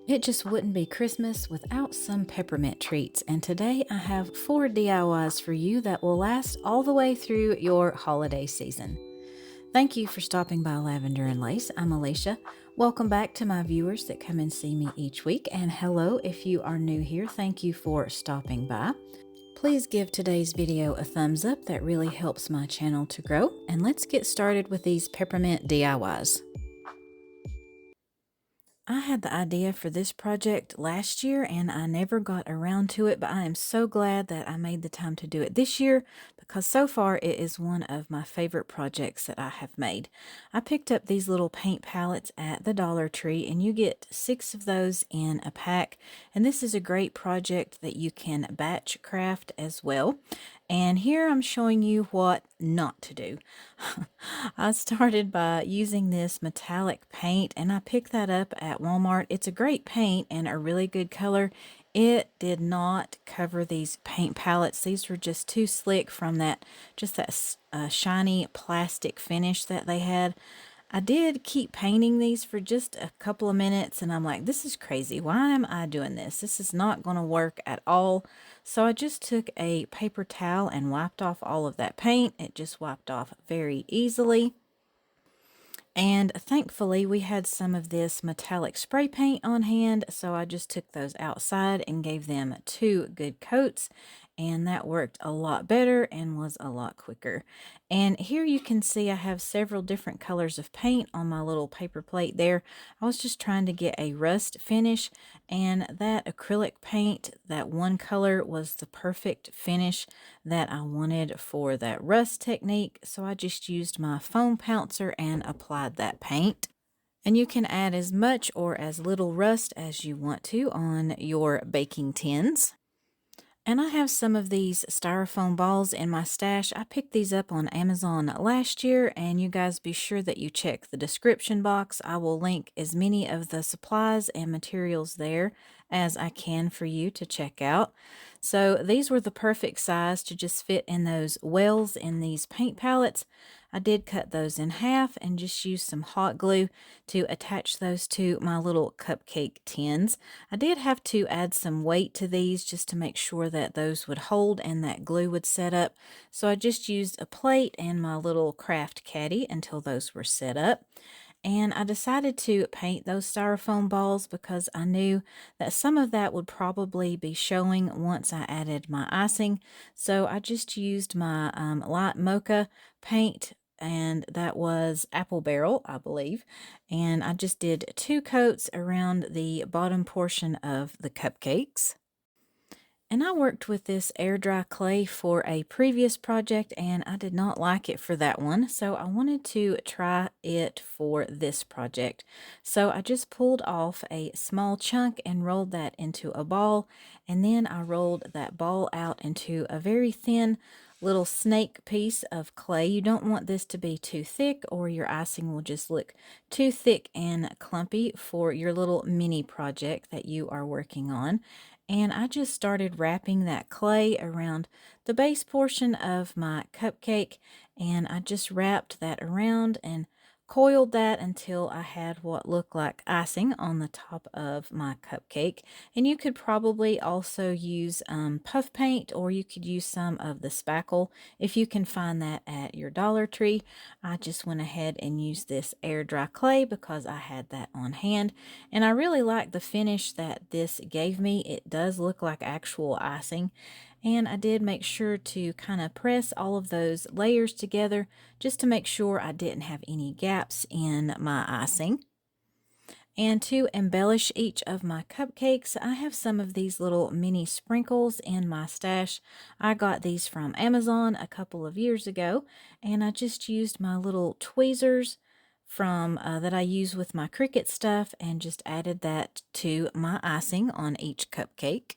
It just wouldn't be Christmas without some peppermint treats, and today I have 4 DIYs for you that will last all the way through your holiday season. Thank you for stopping by Lavender and Lace. I'm Alicia. Welcome back to my viewers that come and see me each week, and hello if you are new here. Thank you for stopping by. Please give today's video a thumbs up, that really helps my channel to grow, and let's get started with these peppermint DIYs. I had the idea for this project last year and I never got around to it, but I am so glad that I made the time to do it this year because so far it is one of my favorite projects that I have made. I picked up these little paint palettes at the Dollar Tree and you get 6 of those in a pack, and this is a great project that you can batch craft as well. And here I'm showing you what not to do. I started by using this metallic paint and I picked that up at Walmart. It's a great paint and a really good color. It did not cover these paint palettes. These were just too slick from that, just that shiny plastic finish that they had. I did keep painting these for just a couple of minutes and I'm like, this is crazy. Why am I doing this? This is not going to work at all. So I just took a paper towel and wiped off all of that paint. It just wiped off very easily. And thankfully we had some of this metallic spray paint on hand, so I just took those outside and gave them 2 good coats, and that worked a lot better and was a lot quicker. And here you can see I have several different colors of paint on my little paper plate there. I was just trying to get a rust finish, and that acrylic paint, that one color, was the perfect finish that I wanted for that rust technique, so I just used my foam pouncer and applied that paint. And you can add as much or as little rust as you want to on your baking tins. And I have some of these styrofoam balls in my stash. I picked these up on Amazon last year, and you guys be sure that you check the description box. I will link as many of the supplies and materials there as I can for you to check out. So these were the perfect size to just fit in those wells in these paint palettes. I did cut those in half and just use some hot glue to attach those to my little cupcake tins. I did have to add some weight to these just to make sure that those would hold and that glue would set up. So I just used a plate and my little craft caddy until those were set up. And I decided to paint those styrofoam balls because I knew that some of that would probably be showing once I added my icing. So I just used my light mocha paint, and that was apple barrel, I believe. And I just did 2 coats around the bottom portion of the cupcakes. And I worked with this air dry clay for a previous project and I did not like it for that one. So I wanted to try it for this project. So I just pulled off a small chunk and rolled that into a ball. And then I rolled that ball out into a very thin little snake piece of clay. You don't want this to be too thick or your icing will just look too thick and clumpy for your little mini project that you are working on. And I just started wrapping that clay around the base portion of my cupcake, and I just wrapped that around and coiled that until I had what looked like icing on the top of my cupcake. And you could probably also use puff paint, or you could use some of the spackle if you can find that at your Dollar Tree. I just went ahead and used this air dry clay because I had that on hand, and I really like the finish that this gave me. It does look like actual icing. And I did make sure to kind of press all of those layers together just to make sure I didn't have any gaps in my icing. And to embellish each of my cupcakes, I have some of these little mini sprinkles in my stash. I got these from Amazon a couple of years ago, and I just used my little tweezers from that I use with my Cricut stuff and just added that to my icing on each cupcake.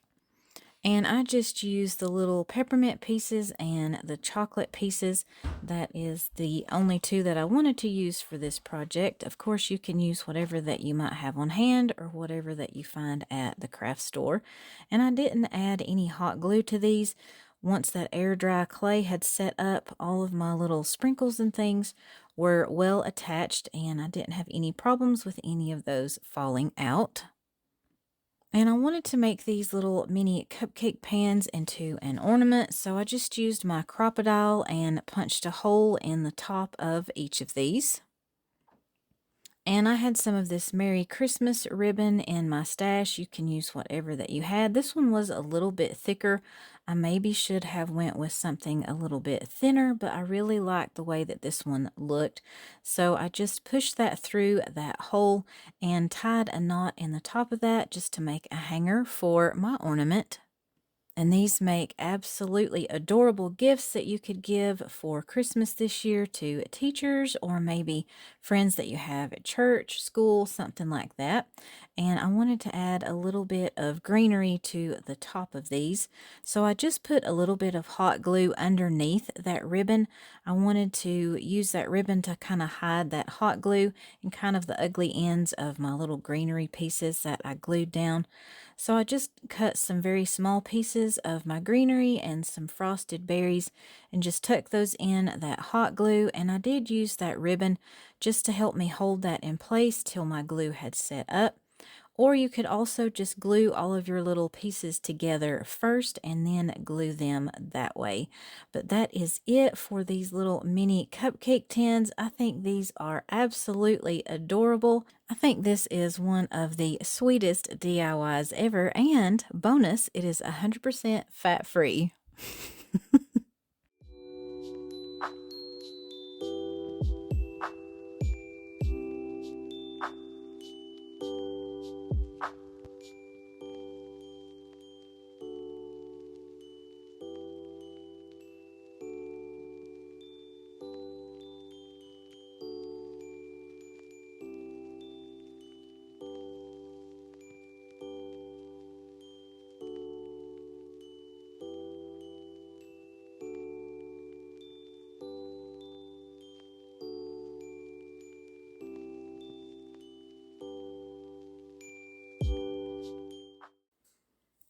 And I just used the little peppermint pieces and the chocolate pieces. That is the only 2 that I wanted to use for this project. Of course, you can use whatever that you might have on hand or whatever that you find at the craft store. And I didn't add any hot glue to these. Once that air dry clay had set up, all of my little sprinkles and things were well attached, and I didn't have any problems with any of those falling out. And I wanted to make these little mini cupcake pans into an ornament, so I just used my crocodile and punched a hole in the top of each of these. And I had some of this Merry Christmas ribbon in my stash. You can use whatever that you had. This one was a little bit thicker. I maybe should have went with something a little bit thinner, but I really liked the way that this one looked. So I just pushed that through that hole and tied a knot in the top of that just to make a hanger for my ornament. And these make absolutely adorable gifts that you could give for Christmas this year to teachers or maybe friends that you have at church, school, something like that. And I wanted to add a little bit of greenery to the top of these. So I just put a little bit of hot glue underneath that ribbon. I wanted to use that ribbon to kind of hide that hot glue and kind of the ugly ends of my little greenery pieces that I glued down. So I just cut some very small pieces of my greenery and some frosted berries and just tuck those in that hot glue. And I did use that ribbon just to help me hold that in place till my glue had set up. Or you could also just glue all of your little pieces together first and then glue them that way. But that is it for these little mini cupcake tins. I think these are absolutely adorable. I think this is one of the sweetest DIYs ever, and bonus, it is 100% fat-free.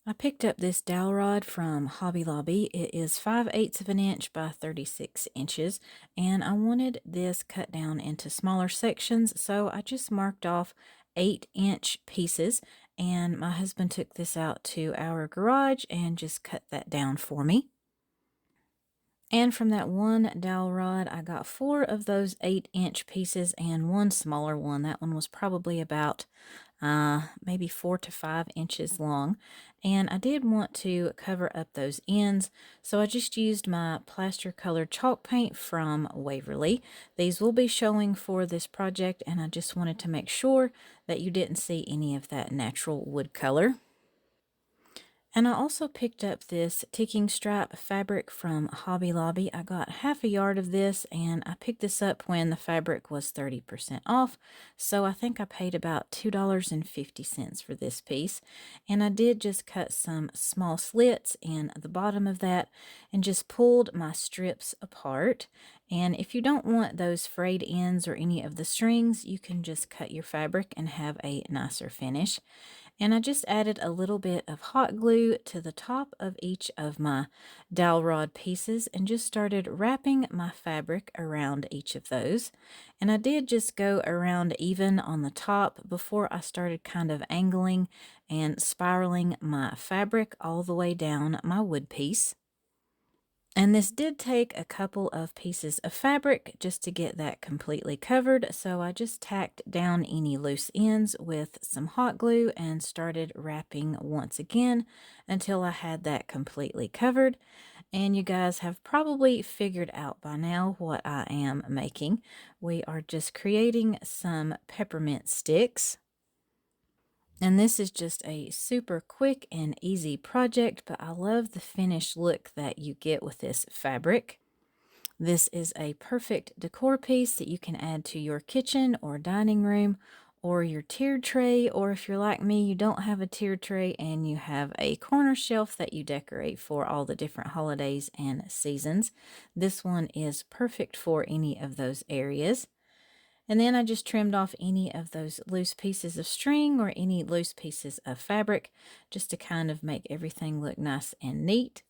I picked up this dowel rod from Hobby Lobby. It is 5/8 of an inch by 36 inches, and I wanted this cut down into smaller sections, so I just marked off 8-inch pieces, and my husband took this out to our garage and just cut that down for me. And from that one dowel rod, I got 4 of those 8-inch pieces and one smaller one. That one was probably about maybe 4 to 5 inches long. And I did want to cover up those ends, so I just used my plaster colored chalk paint from Waverly. These will be showing for this project, and I just wanted to make sure that you didn't see any of that natural wood color. And I also picked up this ticking stripe fabric from Hobby Lobby. I got half a yard of this, and I picked this up when the fabric was 30% off. So I think I paid about $2.50 for this piece. And I did just cut some small slits in the bottom of that and just pulled my strips apart. And if you don't want those frayed ends or any of the strings, you can just cut your fabric and have a nicer finish. And I just added a little bit of hot glue to the top of each of my dowel rod pieces and just started wrapping my fabric around each of those. And I did just go around even on the top before I started kind of angling and spiraling my fabric all the way down my wood piece. And this did take a couple of pieces of fabric just to get that completely covered, so I just tacked down any loose ends with some hot glue and started wrapping once again until I had that completely covered. And you guys have probably figured out by now what I am making. We are just creating some peppermint sticks. And this is just a super quick and easy project, but I love the finished look that you get with this fabric. This is a perfect decor piece that you can add to your kitchen or dining room or your tiered tray, or if you're like me, you don't have a tiered tray and you have a corner shelf that you decorate for all the different holidays and seasons. This one is perfect for any of those areas. And then I just trimmed off any of those loose pieces of string or any loose pieces of fabric just to kind of make everything look nice and neat.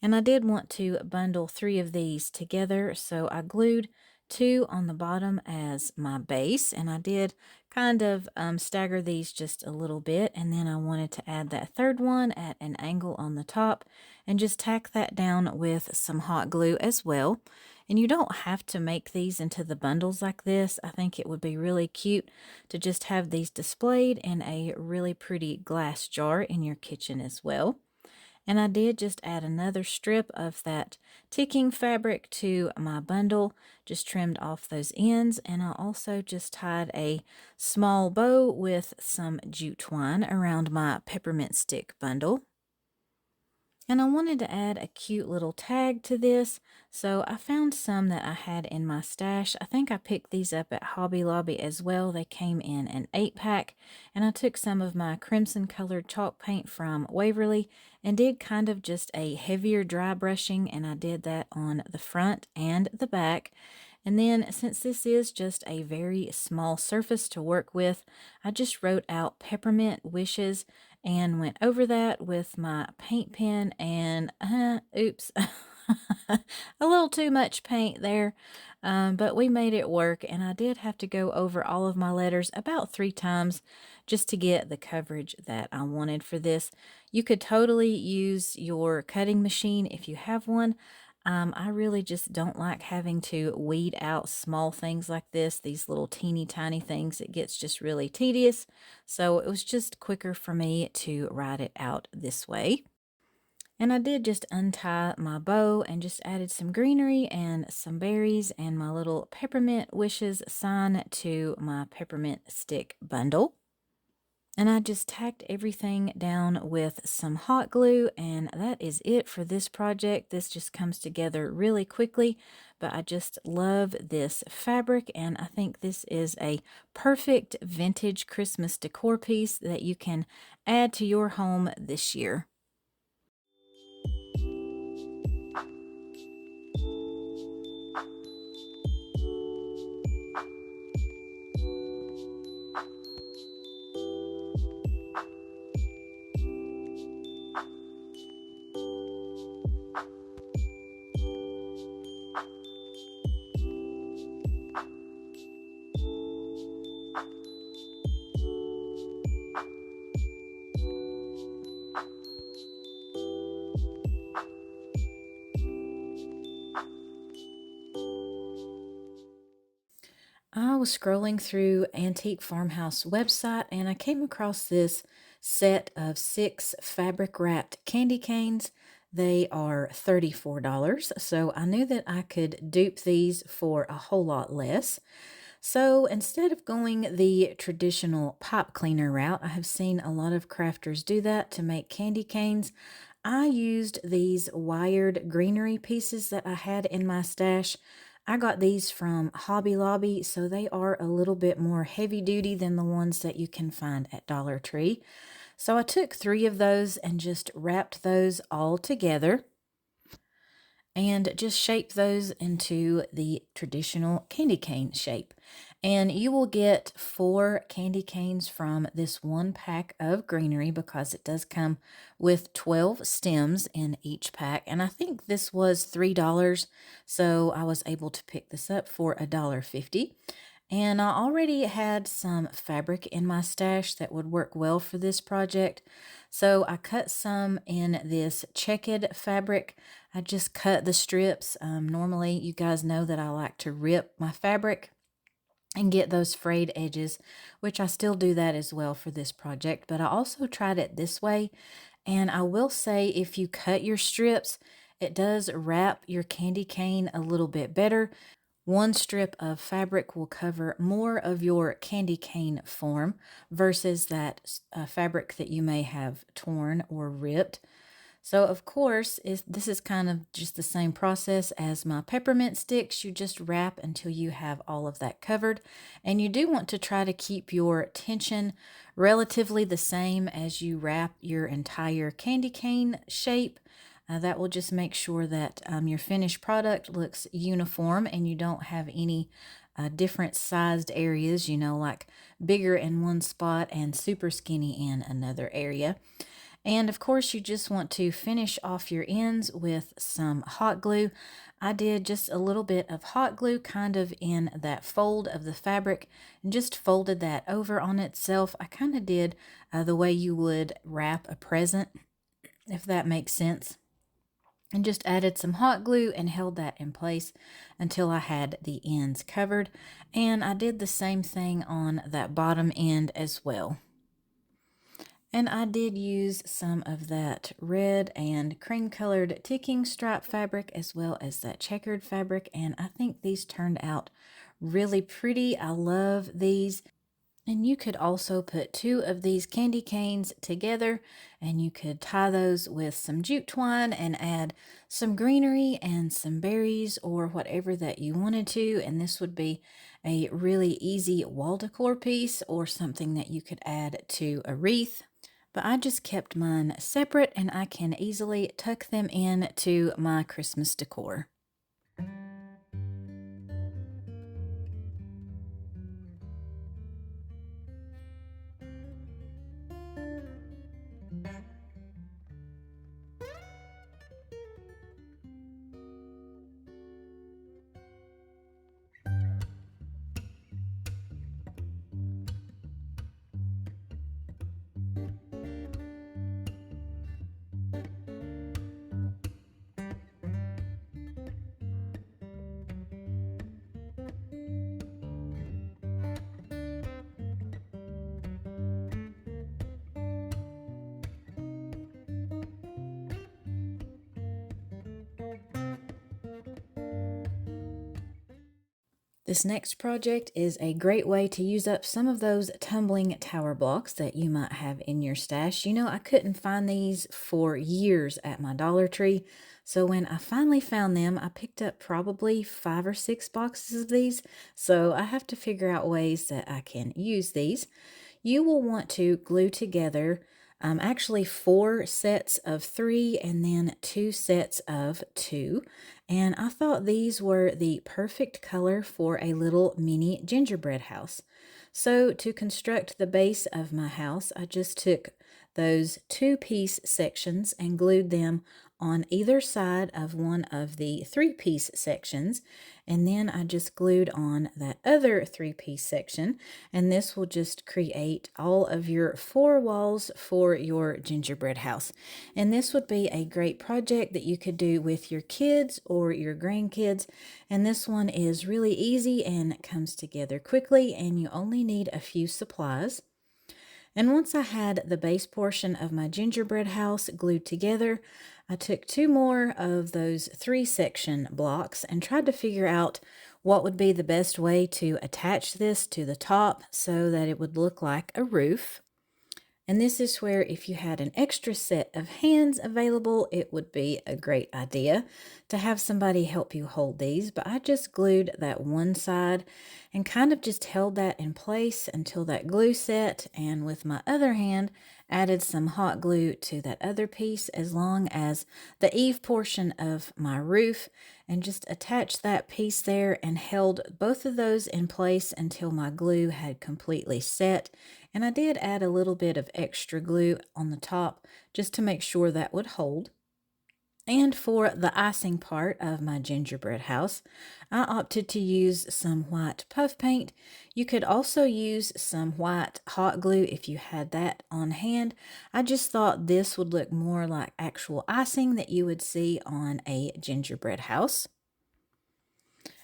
And I did want to bundle 3 of these together, so I glued 2 on the bottom as my base, and I did kind of stagger these just a little bit, and then I wanted to add that third one at an angle on the top and just tack that down with some hot glue as well. And you don't have to make these into the bundles like this. I think it would be really cute to just have these displayed in a really pretty glass jar in your kitchen as well. And I did just add another strip of that ticking fabric to my bundle, just trimmed off those ends, and I also just tied a small bow with some jute twine around my peppermint stick bundle. And I wanted to add a cute little tag to this, so I found some that I had in my stash. I think I picked these up at Hobby Lobby as well. They came in an 8-pack, and I took some of my crimson colored chalk paint from Waverly and did kind of just a heavier dry brushing, and I did that on the front and the back. And then, since this is just a very small surface to work with, I just wrote out peppermint wishes and went over that with my paint pen and, oops, a little too much paint there, but we made it work, and I did have to go over all of my letters about 3 times just to get the coverage that I wanted for this. You could totally use your cutting machine if you have one. I really just don't like having to weed out small things like this, these little teeny tiny things. It gets just really tedious. So it was just quicker for me to write it out this way. And I did just untie my bow and just added some greenery and some berries and my little peppermint wishes sign to my peppermint stick bundle. And I just tacked everything down with some hot glue, and that is it for this project. This just comes together really quickly, but I just love this fabric, and I think this is a perfect vintage Christmas decor piece that you can add to your home this year. I was scrolling through Antique Farmhouse website and I came across this set of 6 fabric wrapped candy canes. They are $34, so I knew that I could dupe these for a whole lot less. So instead of going the traditional pipe cleaner route, I have seen a lot of crafters do that to make candy canes. I used these wired greenery pieces that I had in my stash. I got these from Hobby Lobby, so they are a little bit more heavy duty than the ones that you can find at Dollar Tree. So I took 3 of those and just wrapped those all together and just shape those into the traditional candy cane shape. And you will get 4 candy canes from this one pack of greenery because it does come with 12 stems in each pack. And I think this was $3, so I was able to pick this up for $1.50. And I already had some fabric in my stash that would work well for this project. So I cut some in this checkered fabric. I just cut the strips. Normally, you guys know that I like to rip my fabric and get those frayed edges, which I still do that as well for this project. But I also tried it this way. And I will say, if you cut your strips, it does wrap your candy cane a little bit better. One strip of fabric will cover more of your candy cane form versus that fabric that you may have torn or ripped. So of course, this is kind of just the same process as my peppermint sticks. You just wrap until you have all of that covered. And you do want to try to keep your tension relatively the same as you wrap your entire candy cane shape. That will just make sure that your finished product looks uniform and you don't have any different sized areas, like bigger in one spot and super skinny in another area. And of course, you just want to finish off your ends with some hot glue. I did just a little bit of hot glue kind of in that fold of the fabric and just folded that over on itself. I kind of did the way you would wrap a present, if that makes sense. And just added some hot glue and held that in place until I had the ends covered. And I did the same thing on that bottom end as well. And I did use some of that red and cream colored ticking stripe fabric as well as that checkered fabric. And I think these turned out really pretty. I love these. And you could also put 2 of these candy canes together and you could tie those with some jute twine and add some greenery and some berries or whatever that you wanted to. And this would be a really easy wall decor piece or something that you could add to a wreath. But I just kept mine separate and I can easily tuck them in to my Christmas decor. This next project is a great way to use up some of those tumbling tower blocks that you might have in your stash. You know, I couldn't find these for years at my Dollar Tree. So when I finally found them, I picked up probably 5 or 6 boxes of these. So I have to figure out ways that I can use these. You will want to glue together actually 4 sets of 3 and then 2 sets of 2. And I thought these were the perfect color for a little mini gingerbread house. So to construct the base of my house, I just took those 2-piece sections and glued them on either side of one of the 3-piece sections. And then I just glued on that other 3-piece section. And this will just create all of your 4 walls for your gingerbread house. And this would be a great project that you could do with your kids or your grandkids. And this one is really easy and comes together quickly, and you only need a few supplies. And once I had the base portion of my gingerbread house glued together, I took 2 more of those 3-section blocks and tried to figure out what would be the best way to attach this to the top so that it would look like a roof. And this is where if you had an extra set of hands available, it would be a great idea to have somebody help you hold these. But I just glued that one side and kind of just held that in place until that glue set. And with my other hand, added some hot glue to that other piece as long as the eave portion of my roof, and just attached that piece there and held both of those in place until my glue had completely set. And I did add a little bit of extra glue on the top just to make sure that would hold. And for the icing part of my gingerbread house, I opted to use some white puff paint. You could also use some white hot glue if you had that on hand. I just thought this would look more like actual icing that you would see on a gingerbread house.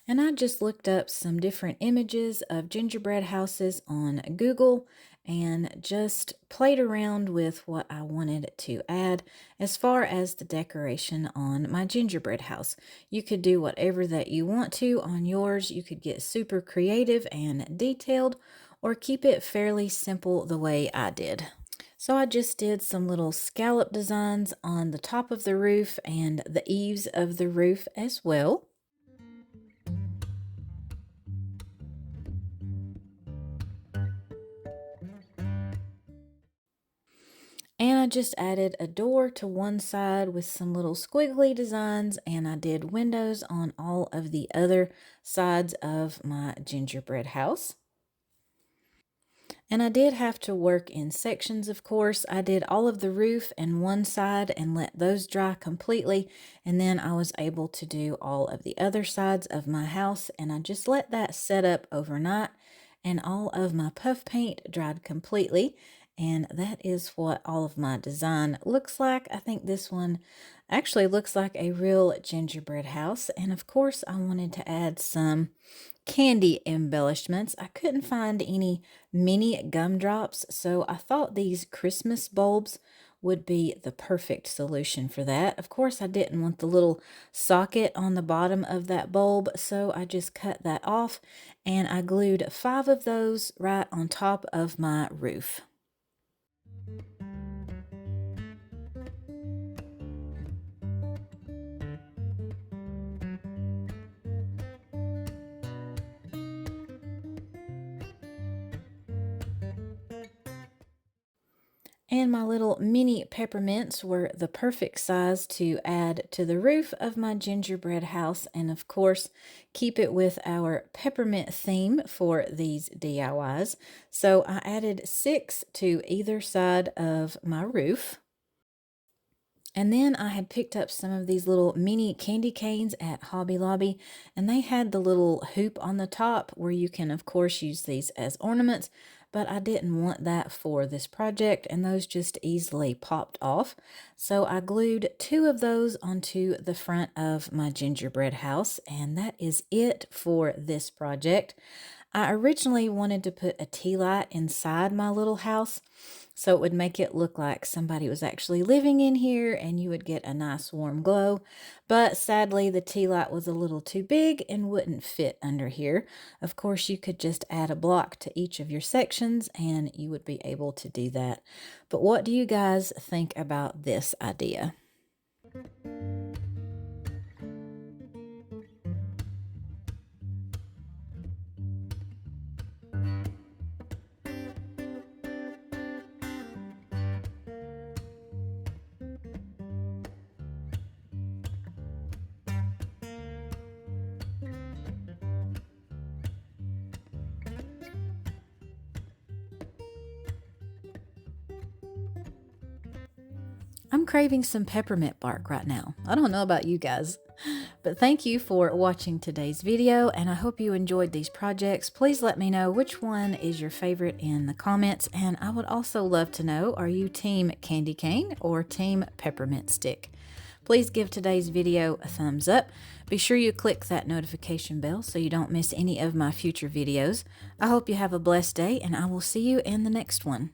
And I just looked up some different images of gingerbread houses on Google and just played around with what I wanted to add as far as the decoration on my gingerbread house. You could do whatever that you want to on yours. You could get super creative and detailed or keep it fairly simple the way I did. So I just did some little scallop designs on the top of the roof and the eaves of the roof as well. And I just added a door to one side with some little squiggly designs, and I did windows on all of the other sides of my gingerbread house. And I did have to work in sections, of course. I did all of the roof and one side and let those dry completely. And then I was able to do all of the other sides of my house. And I just let that set up overnight. And all of my puff paint dried completely. And that is what all of my design looks like. I think this one actually looks like a real gingerbread house. And of course, I wanted to add some candy embellishments. I couldn't find any mini gumdrops, so I thought these Christmas bulbs would be the perfect solution for that. Of course, I didn't want the little socket on the bottom of that bulb, so I just cut that off and I glued 5 of those right on top of my roof. And my little mini peppermints were the perfect size to add to the roof of my gingerbread house. And of course, keep it with our peppermint theme for these DIYs. So I added 6 to either side of my roof. And then I had picked up some of these little mini candy canes at Hobby Lobby, and they had the little hoop on the top where you can, of course, use these as ornaments, but I didn't want that for this project, and those just easily popped off. So I glued 2 of those onto the front of my gingerbread house, and that is it for this project. I originally wanted to put a tea light inside my little house, so it would make it look like somebody was actually living in here and you would get a nice warm glow. But sadly, the tea light was a little too big and wouldn't fit under here. Of course, you could just add a block to each of your sections and you would be able to do that. But what do you guys think about this idea? I'm craving some peppermint bark right now. I don't know about you guys, but thank you for watching today's video, and I hope you enjoyed these projects. Please let me know which one is your favorite in the comments, and I would also love to know, are you team candy cane or team peppermint stick? Please give today's video a thumbs up. Be sure you click that notification bell so you don't miss any of my future videos. I hope you have a blessed day, and I will see you in the next one.